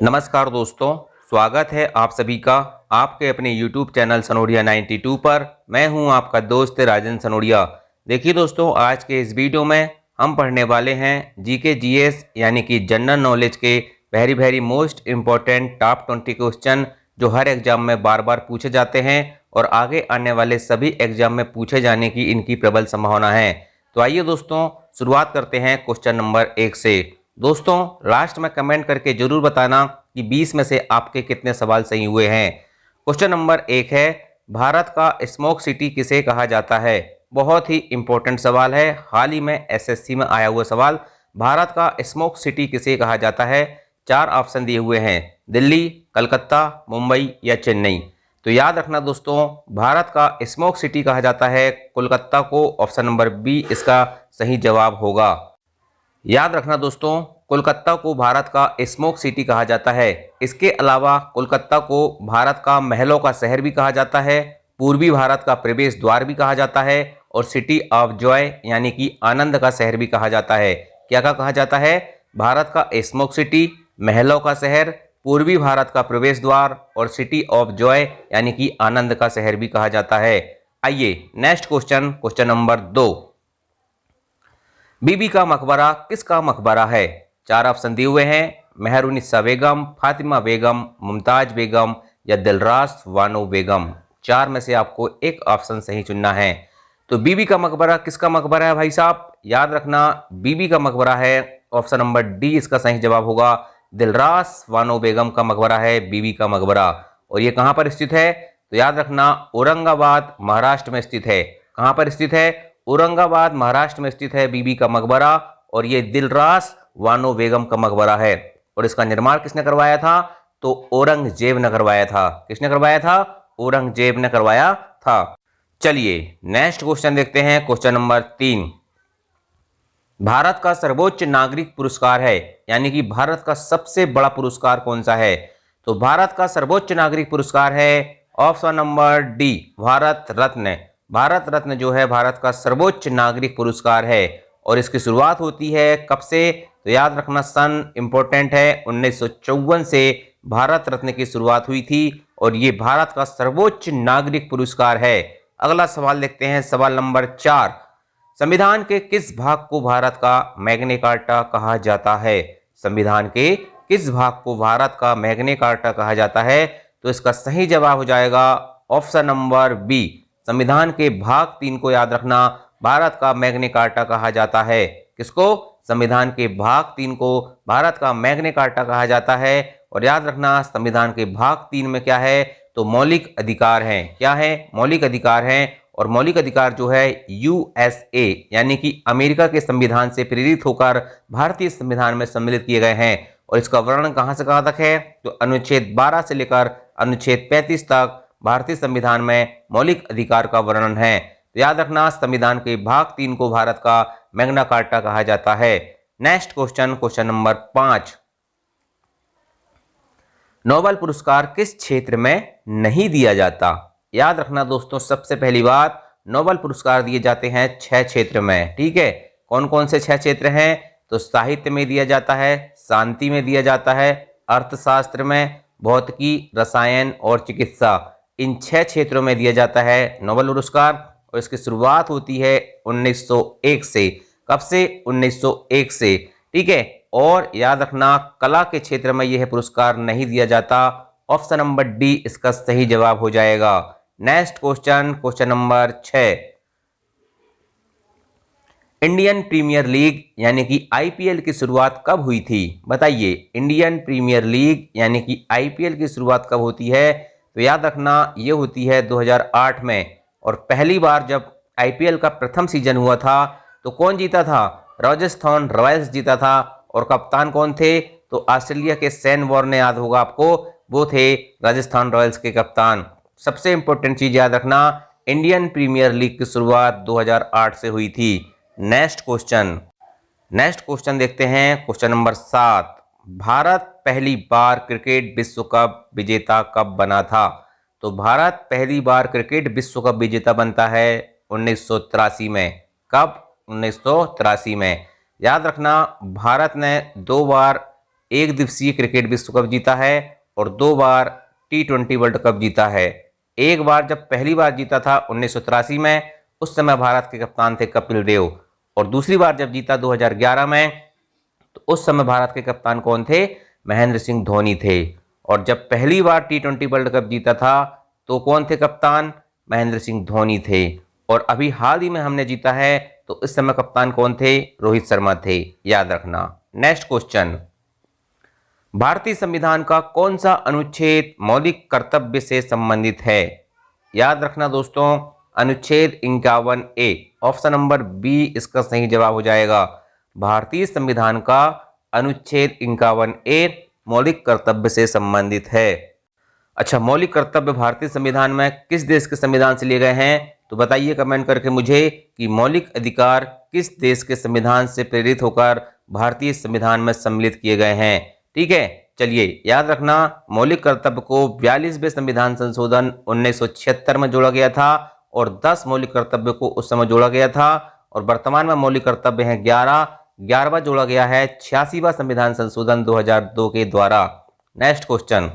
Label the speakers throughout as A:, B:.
A: नमस्कार दोस्तों, स्वागत है आप सभी का आपके अपने YouTube चैनल सनोडिया 92 पर। मैं हूं आपका दोस्त राजन सनोडिया। देखिए दोस्तों, आज के इस वीडियो में हम पढ़ने वाले हैं जीके जीएस यानी कि जनरल नॉलेज के very most important top 20 question जो हर एग्जाम में बार बार पूछे जाते हैं और आगे आने वाले सभी एग्जाम में पूछे जाने की इनकी प्रबल संभावना है। तो आइए दोस्तों, शुरुआत करते हैं क्वेश्चन नंबर 1 से। दोस्तों, लास्ट में कमेंट करके जरूर बताना कि 20 में से आपके कितने सवाल सही हुए हैं। क्वेश्चन नंबर 1 है, भारत का स्मोक सिटी किसे कहा जाता है? बहुत ही इंपॉर्टेंट सवाल है, हाल ही में एसएससी में आया हुआ सवाल। भारत का स्मोक सिटी किसे कहा जाता है? 4 ऑप्शन दिए हुए हैं, दिल्ली, कलकत्ता, मुंबई या चेन्नई। तो याद रखना दोस्तों, भारत का स्मोक सिटी कहा जाता है कोलकाता को। ऑप्शन नंबर बी इसका सही जवाब होगा। याद रखना दोस्तों, कोलकाता को भारत का स्मोक सिटी कहा जाता है। इसके अलावा कोलकाता को भारत का महलों का शहर भी कहा जाता है, पूर्वी भारत का प्रवेश द्वार भी कहा जाता है और सिटी ऑफ जॉय यानी कि आनंद का शहर भी कहा जाता है। क्या कहा जाता है? भारत का स्मोक सिटी, महलों का शहर, पूर्वी भारत का प्रवेश द्वार और सिटी ऑफ जॉय यानी कि आनंद का शहर भी कहा जाता है। आइए नेक्स्ट क्वेश्चन, क्वेश्चन नंबर 2। बीबी का मकबरा किसका मकबरा है? 4 ऑप्शन दिए हुए हैं, मेहरुनिसा बेगम, फातिमा बेगम, मुमताज बेगम या दिलरास वानो बेगम। 4 में से आपको एक ऑप्शन सही चुनना है। तो बीबी का मकबरा किसका मकबरा है भाई साहब? याद रखना, बीबी का मकबरा है ऑप्शन नंबर डी इसका सही जवाब होगा। दिलरास वानो बेगम का मकबरा है बीबी का मकबरा। और ये कहां पर स्थित है? तो याद रखना, औरंगाबाद महाराष्ट्र में स्थित है। कहां पर स्थित है? औरंगाबाद महाराष्ट्र में स्थित है बीबी का मकबरा और ये दिलरास वानो बेगम का मकबरा है। और इसका निर्माण किसने करवाया था? तो औरंगजेब ने करवाया था। किसने करवाया था? औरंगजेब ने करवाया था। चलिए नेक्स्ट क्वेश्चन देखते हैं, क्वेश्चन नंबर 3। भारत का सर्वोच्च नागरिक पुरस्कार है यानी कि भारत का सबसे बड़ा पुरस्कार कौन सा है? तो भारत का सर्वोच्च नागरिक पुरस्कार है option number D, Bharat Ratna. Bharat Ratna जो है भारत का सर्वोच्च नागरिक पुरस्कार है और इसकी शुरुआत होती है कब से? तो याद रखना, सन इंपॉर्टेंट है, 1954 से भारत रत्न की शुरुआत हुई थी और ये भारत का सर्वोच्च नागरिक पुरस्कार है। अगला सवाल देखते हैं, सवाल नंबर 4। संविधान के किस भाग को भारत का मैग्ना कार्टा कहा जाता है? संविधान के किस भाग को भारत का मैग्ना कार्टा कहा जाता है? तो इसका सही जवाब हो जाएगा ऑप्शन नंबर बी, संविधान के भाग 3 को याद रखना, भारत का मैग्ना कार्टा कहा जाता है। किसको? संविधान के भाग 3 को भारत का मैग्ना कार्टा कहा जाता है। और याद रखना, संविधान के भाग 3 में क्या है? तो मौलिक अधिकार हैं। क्या है? मौलिक अधिकार हैं। और मौलिक अधिकार जो है यूएसए यानी कि अमेरिका के संविधान से प्रेरित होकर भारतीय संविधान में सम्मिलित किए गए हैं। और इसका वर्णन कहां से कहां तक है? तो अनुच्छेद 12 से लेकर अनुच्छेद 35 तक भारतीय संविधान में मौलिक अधिकार का वर्णन है। तो याद रखना, संविधान के भाग 3 को भारत का मैग्ना कार्टा कहा जाता है। Next question, question number 5। Nobel पुरस्कार किस क्षेत्र में नहीं दिया जाता? याद रखना दोस्तों, सबसे पहली बात, नोबेल पुरस्कार दिए जाते हैं 6 क्षेत्र में। ठीक है, कौन कौन से 6 क्षेत्र हैं? तो साहित्य में दिया जाता है, शांति में दिया जाता है, अर्थशास्त्र में, भौतिकी, रसायन और चिकित्सा। इन 6 क्षेत्रों में दिया जाता है नोबेल पुरस्कार और इसकी शुरुआत होती है 1901 से। कब से? 1901 से। ठीक है, और याद रखना, कला के क्षेत्र में यह पुरस्कार नहीं दिया जाता। ऑप्शन नंबर डी इसका सही जवाब हो जाएगा। Next question, question number 6। Indian premier league यानी कि आईपीएल की शुरुआत कब हुई थी? बताइए, इंडियन प्रीमियर लीग यानी कि आईपीएल की शुरुआत कब होती है? तो याद रखना, ये होती है 2008 में। और पहली बार जब आईपीएल का प्रथम सीजन हुआ था तो कौन जीता था? राजस्थान रॉयल्स जीता था। और कप्तान कौन थे? तो ऑस्ट्रेलिया के शेन वॉर्न, याद होगा आपको, वो थे राजस्थान रॉयल्स के कप्तान। सबसे इंपॉर्टेंट चीज याद रखना, इंडियन प्रीमियर लीग की शुरुआत 2008 से हुई थी। नेक्स्ट क्वेश्चन देखते हैं, क्वेश्चन नंबर 7। भारत पहली बार क्रिकेट विश्व कप विजेता कब बना था? तो भारत पहली बार क्रिकेट विश्व कप विजेता बनता है 1983 में। कब? 1983 में। याद रखना, भारत ने 2 बार एक दिवसीय क्रिकेट विश्व कप जीता है और 2 बार T20 वर्ल्ड कप जीता है। एक बार जब पहली बार जीता था 1983 में, उस समय भारत के कप्तान थे कपिल देव, और दूसरी बार जब जीता 2011 में, तो उस समय भारत के कप्तान कौन थे? महेंद्र सिंह धोनी थे। और जब पहली बार T20 वर्ल्ड कप जीता था तो कौन थे कप्तान? महेंद्र सिंह धोनी थे। और अभी हाल ही में हमने जीता है, तो इस समय कप्तान कौन थे? रोहित शर्मा थे, याद रखना। नेक्स्ट क्वेश्चन, भारतीय संविधान का कौन सा अनुच्छेद मौलिक कर्तव्य से संबंधित है? याद रखना दोस्तों, अनुच्छेद 51A, ऑप्शन नंबर बी इसका सही जवाब हो जाएगा। भारतीय संविधान का अनुच्छेद 51A मौलिक कर्तव्य से संबंधित है। अच्छा, मौलिक कर्तव्य भारतीय संविधान में किस देश के संविधान से लिए गए हैं? तो बताइए कमेंट करके मुझे कि मौलिक अधिकार किस देश के संविधान से प्रेरित होकर भारतीय संविधान में सम्मिलित किए गए हैं। ठीक है, चलिए याद रखना, मौलिक कर्तव्य को 42वें संविधान संशोधन 1976 में जोड़ा गया था और 10 मौलिक कर्तव्य को उस समय जोड़ा गया था, और वर्तमान में मौलिक कर्तव्य हैं 11वां जोड़ा गया है 86वां संविधान संशोधन 2002 के द्वारा। नेक्स्ट क्वेश्चन,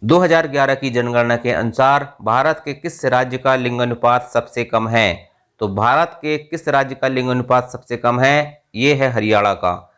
A: 2011 की जनगणना के अनुसार भारत के किस राज्य का लिंगानुपात सबसे कम है? तो भारत के किस राज्य का लिंगानुपात सबसे कम है? ये है हरियाणा का।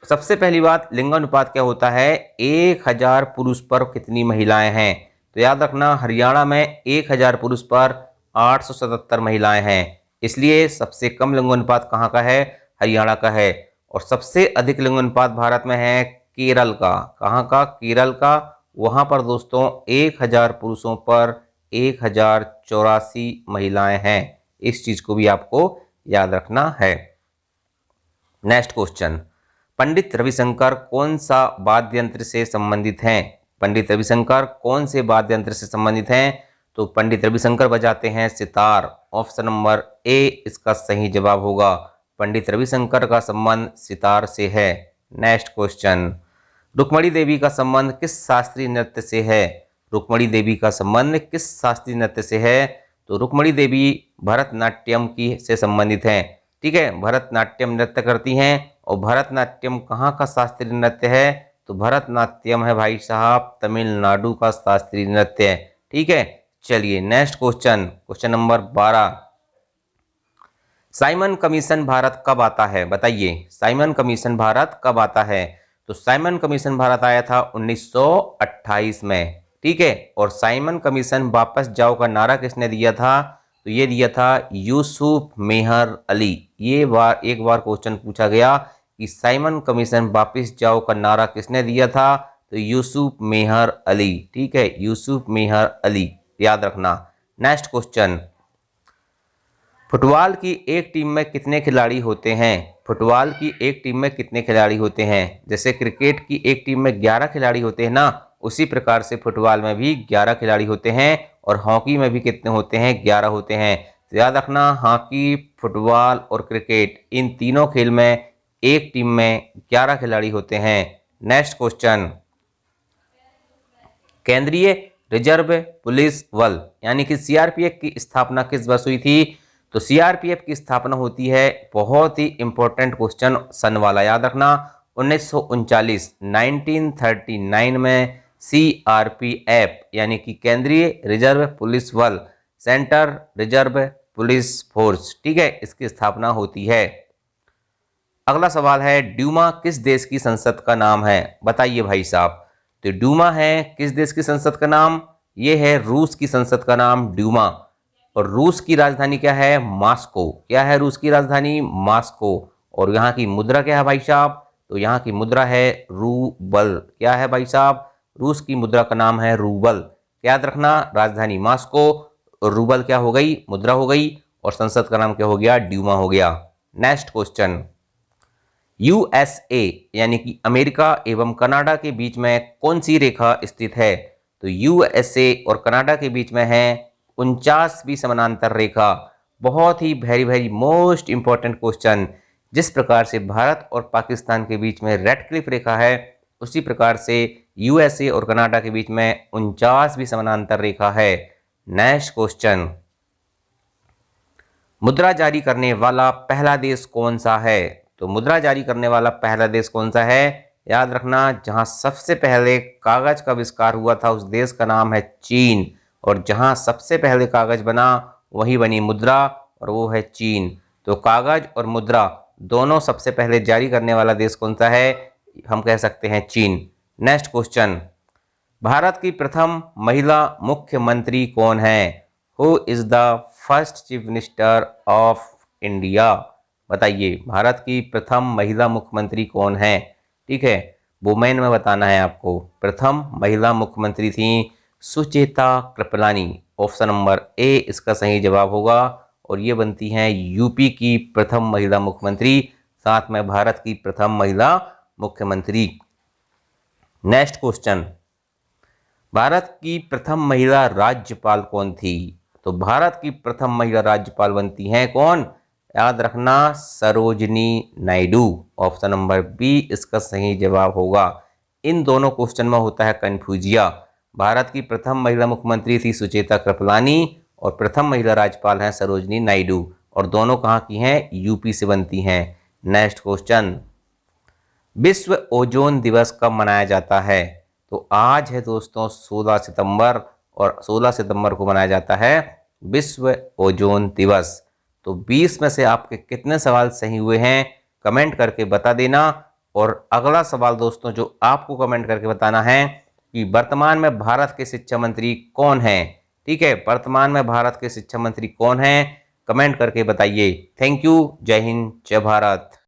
A: सबसे पहली बात, लिंगानुपात क्या होता है? 1000 पुरुष पर कितनी महिलाएं हैं? तो याद रखना, हरियाणा में 1000 पुरुष पर 877 महिलाएं हैं, इसलिए सबसे कम लिंगानुपात कहाँ का है? हरियाणा का है। और सबसे अधिक लिंगानुपात भारत में है केरल का। कहाँ का? केरल का। वहां पर दोस्तों 1000 पुरुषों पर 1084 महिलाएं हैं। इस चीज को भी आपको याद रखना है। नेक्स्ट क्वेश्चन, पंडित रविशंकर कौन सा वाद्य यंत्र से संबंधित हैं? पंडित रविशंकर कौन से वाद्य यंत्र से संबंधित हैं? तो पंडित रविशंकर बजाते हैं सितार। ऑप्शन नंबर ए इसका सही जवाब होगा। पंडित रविशंकर का संबंध सितार से है। नेक्स्ट क्वेश्चन, रुक्मणी देवी का संबंध किस शास्त्रीय नृत्य से है? रुक्मणी देवी का संबंध किस शास्त्रीय नृत्य से है? तो रुक्मणी देवी भरतनाट्यम की से संबंधित हैं। ठीक है, भरतनाट्यम नृत्य करती हैं। और भरतनाट्यम कहाँ का शास्त्रीय नृत्य है? तो भरतनाट्यम है भाई साहब तमिलनाडु का शास्त्रीय नृत्य है। ठीक है, चलिए next question, question number 12, Simon commission Bharat कब आता है? बताइए, साइमन कमीशन भारत कब आता है? तो साइमन कमीशन भारत आया था 1928 में। ठीक है, और साइमन कमीशन वापस जाओ का नारा किसने दिया था? तो ये दिया था यूसुफ मेहर अली। एक बार क्वेश्चन पूछा गया कि साइमन कमीशन वापस जाओ का नारा किसने दिया था? तो यूसुफ मेहर अली। ठीक है, यूसुफ मेहर अली, याद रखना। नेक्स्ट क्वेश्चन, फुटबॉल की एक टीम में कितने खिलाड़ी होते हैं? फुटबॉल की एक टीम में कितने खिलाड़ी होते हैं? जैसे क्रिकेट की एक टीम में 11 खिलाड़ी होते हैं ना, उसी प्रकार से फुटबॉल में भी 11 खिलाड़ी होते हैं। और हॉकी में भी कितने होते हैं? 11 होते हैं। तो याद रखना, हॉकी, फुटबॉल और क्रिकेट, इन तीनों खेल में एक टीम में 11 खिलाड़ी होते हैं। नेक्स्ट क्वेश्चन, केंद्रीय रिजर्व पुलिस बल यानी कि सीआरपीएफ की स्थापना किस वर्ष हुई थी? तो सीआरपीएफ की स्थापना होती है, बहुत ही इंपॉर्टेंट क्वेश्चन सन वाला, याद रखना, 1939 में सीआरपीएफ यानी कि केंद्रीय रिजर्व पुलिस बल, सेंट्रल रिजर्व पुलिस फोर्स, ठीक है, इसकी स्थापना होती है। अगला सवाल है, ड्यूमा किस देश की संसद का नाम है? बताइए भाई साहब। तो ड्यूमा है किस देश की संसद का नाम? ये है रूस की संसद का नाम ड्यूमा। और रूस की राजधानी क्या है? मॉस्को। क्या है रूस की राजधानी? मॉस्को। और यहाँ की मुद्रा क्या है भाई साहब? तो यहाँ की मुद्रा है रूबल। क्या है भाई साहब? रूस की मुद्रा का नाम है रूबल। याद रखना, राजधानी मॉस्को और रूबल क्या हो गई? मुद्रा हो गई। और संसद का नाम क्या हो गया? ड्यूमा हो गया। नेक्स्ट क्वेश्चन, यूएसए यानी कि अमेरिका एवं कनाडा के बीच में कौन सी रेखा स्थित है? तो यूएसए और कनाडा के बीच में है 49वीं समानांतर रेखा। बहुत ही वेरी मोस्ट इंपॉर्टेंट क्वेश्चन। जिस प्रकार से भारत और पाकिस्तान के बीच में रेड क्लिफ रेखा है, उसी प्रकार से यूएसए और कनाडा के बीच में 49वीं समानांतर रेखा है। नेक्स्ट क्वेश्चन, मुद्रा जारी करने वाला पहला देश कौन सा है? तो मुद्रा जारी करने वाला पहला देश कौन सा है? याद रखना, जहां सबसे पहले कागज का आविष्कार हुआ था उस देश का नाम है चीन, और जहां सबसे पहले कागज बना वही बनी मुद्रा, और वो है चीन। तो कागज और मुद्रा दोनों सबसे पहले जारी करने वाला देश कौन सा है? हम कह सकते हैं चीन। नेक्स्ट क्वेश्चन, भारत की प्रथम महिला मुख्यमंत्री कौन है? Who is the first chief minister of India? बताइए, भारत की प्रथम महिला मुख्यमंत्री कौन है? ठीक है, वुमेन में बताना है आपको। प्रथम महिला मुख्यमंत्री थी Sucheta Kripalani. Option number A इसका सही जवाब होगा, और ये बनती हैं यूपी की प्रथम महिला मुख्यमंत्री, साथ में भारत की प्रथम महिला मुख्यमंत्री। नेक्स्ट क्वेश्चन, भारत की प्रथम महिला राज्यपाल कौन थी? तो भारत की प्रथम महिला राज्यपाल बनती हैं कौन? याद रखना, Sarojini Naidu. Option number B इसका सही जवाब होगा। इन दोनों क्वेश्चन में होता है कन्फ्यूजिया। भारत की प्रथम महिला मुख्यमंत्री थी सुचेता कृपलानी, और प्रथम महिला राज्यपाल हैं सरोजिनी नायडू, और दोनों कहाँ की हैं? यूपी से बनती हैं। नेक्स्ट क्वेश्चन, विश्व ओजोन दिवस कब मनाया जाता है? तो आज है दोस्तों 16 सितंबर, और 16 सितंबर को मनाया जाता है विश्व ओजोन दिवस। तो 20 में से आपके कितने सवाल सही हुए हैं कमेंट करके बता देना। और अगला सवाल दोस्तों जो आपको कमेंट करके बताना है कि वर्तमान में भारत के शिक्षा मंत्री कौन हैं? ठीक है, वर्तमान में भारत के शिक्षा मंत्री कौन हैं? कमेंट करके बताइए। थैंक यू, जय हिंद, जय भारत।